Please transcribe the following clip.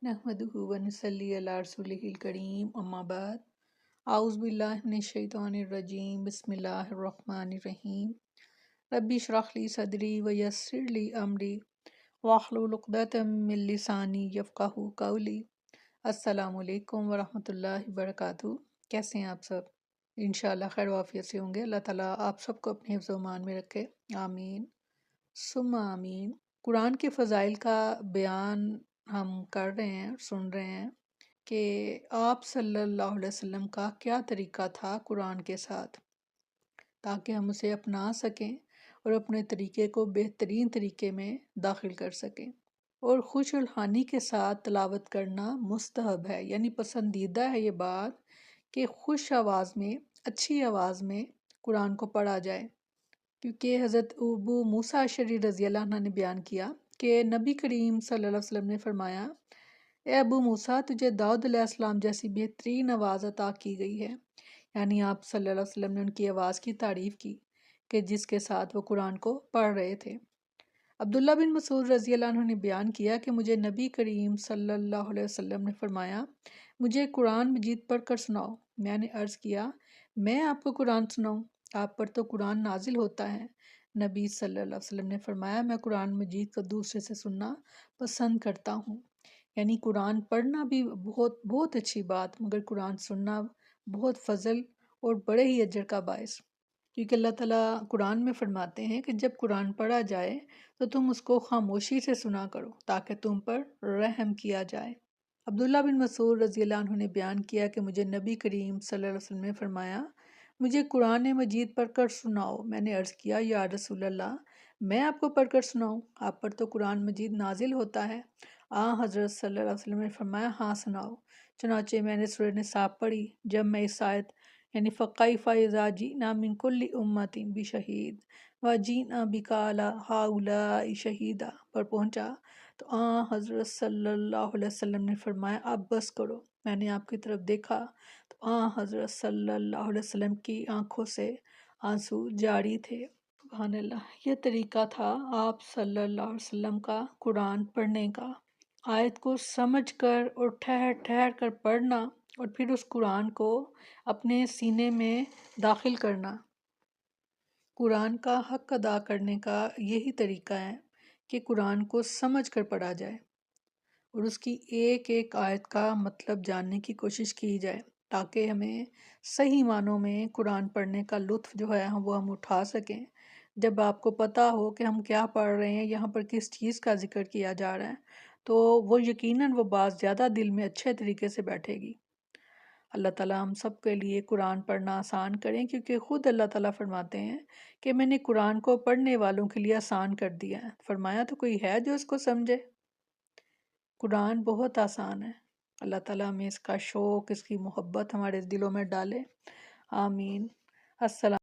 नहमदुहु व नसल्ली अला रसूलिहिल करीम अम्मा बाद आउज़ु बिल्लाहि मिनश शैतानिर रजीम बिस्मिल्लाहिर रहमानिर रहीम रब्बि इश्रह ली सदरी व यस्सिर ली अमरी वाहलुल उक़दतम मिन लिसानी यफ़क़हू क़ौली। अस्सलामु अलैकुम व रहमतुल्लाहि व बरकातुहू। कैसे हैं आप सब? इंशाअल्लाह खैर वाफ़ियत से होंगे। अल्लाह ताला आप सबको अपने हिफ्ज़ व अमान में रखे, आमीन सुम्मा आमीन। कुरान के फ़ज़ाइल का बयान हम कर रहे हैं, सुन रहे हैं कि आप सल्लल्लाहु अलैहि वसल्लम का क्या तरीका था कुरान के साथ, ताकि हम उसे अपना सकें और अपने तरीके को बेहतरीन तरीके में दाखिल कर सकें। और खुशहाली के साथ तिलावत करना मुस्तहब है, यानी पसंदीदा है ये बात कि खुश आवाज़ में, अच्छी आवाज़ में कुरान को पढ़ा जाए, क्योंकि हज़रत अबू मूसा अशअरी रज़ी अल्लाह अन्हु ने बयान किया कि नबी करीम सल्लल्लाहु अलैहि वसल्लम ने फरमाया, ए अबू मूसा, तुझे दाऊद अलैहिस्सलाम जैसी बेहतरीन आवाज़ अता की गई है। यानी आप सल्लल्लाहु अलैहि वसल्लम ने उनकी आवाज़ की तारीफ़ की कि जिसके साथ वो कुरान को पढ़ रहे थे। अब्दुल्ला बिन मसूद रज़ी अल्लाह अन्हु ने बयान किया कि मुझे नबी करीम सल्लल्लाहु अलैहि वसल्लम ने फरमाया, मुझे कुरान मजीद पढ़ कर सुनाओ। मैंने अर्ज़ किया, मैं आपको कुरान सुनाऊँ? आप पर तो कुरान नाजिल होता है। नबी सल्लल्लाहु अलैहि वसल्लम ने फरमाया, मैं कुरान मजीद को दूसरे से सुनना पसंद करता हूँ। यानी कुरान पढ़ना भी बहुत बहुत अच्छी बात, मगर कुरान सुनना बहुत फजल और बड़े ही अजर का बायस, क्योंकि अल्लाह ताला कुरान में फरमाते हैं कि जब कुरान पढ़ा जाए तो तुम उसको खामोशी से सुना करो ताकि तुम पर रहम किया जाए। अब्दुल्ला बिन मसूद रज़ी अल्लाह अन्हु ने बयान किया कि मुझे नबी करीम सल्लल्लाहु अलैहि वसल्लम ने फरमाया, मुझे कुरान मजीद पढ़कर सुनाओ। मैंने अर्ज़ किया, या रसूल अल्लाह, मैं आपको पढ़कर सुनाऊँ? आप पर तो कुरान मजीद नाजिल होता है। हज़रत सल्लल्लाहु अलैहि वसल्लम ने फरमाया, हाँ सुनाओ। चुनाचे मैंने सूरह निसा पढ़ी। जब मैं इस आयत यानी फ़कैफ़ इज़ा जीना मिन कुल्ली उम्मतिन बिशहीद व जीना बिका अला हाउलाई शहीदा पर पहुँचा तो हज़रत सल्लल्लाहु अलैहि वसल्लम ने फरमाया, अब बस करो। मैंने आपकी तरफ देखा तो हज़रत सल्लल्लाहु अलैहि वसल्लम की आंखों से आंसू जारी थे। सुभान अल्लाह। यह तरीका था आप सल्लल्लाहु अलैहि वसल्लम का कुरान पढ़ने का। आयत को समझकर और ठहर ठहर कर पढ़ना और फिर उस कुरान को अपने सीने में दाखिल करना। कुरान का हक अदा करने का यही तरीका है कि कुरान को समझ कर पढ़ा जाए और उसकी एक एक आयत का मतलब जानने की कोशिश की जाए, ताकि हमें सही मानों में कुरान पढ़ने का लुत्फ़ जो है वो हम उठा सकें। जब आपको पता हो कि हम क्या पढ़ रहे हैं, यहाँ पर किस चीज़ का जिक्र किया जा रहा है, तो वो यकीनन वो बात ज़्यादा दिल में अच्छे तरीके से बैठेगी। अल्लाह ताला हम सब के लिए कुरान पढ़ना आसान करें, क्योंकि ख़ुद अल्लाह ताला फरमाते हैं कि मैंने कुरान को पढ़ने वालों के लिए आसान कर दिया है। फरमाया, तो कोई है जो इसको समझे? कुरान बहुत आसान है। अल्लाह ताला हमें इसका शौक़, इसकी मोहब्बत हमारे दिलों में डाले। आमीन। अस्सलाम।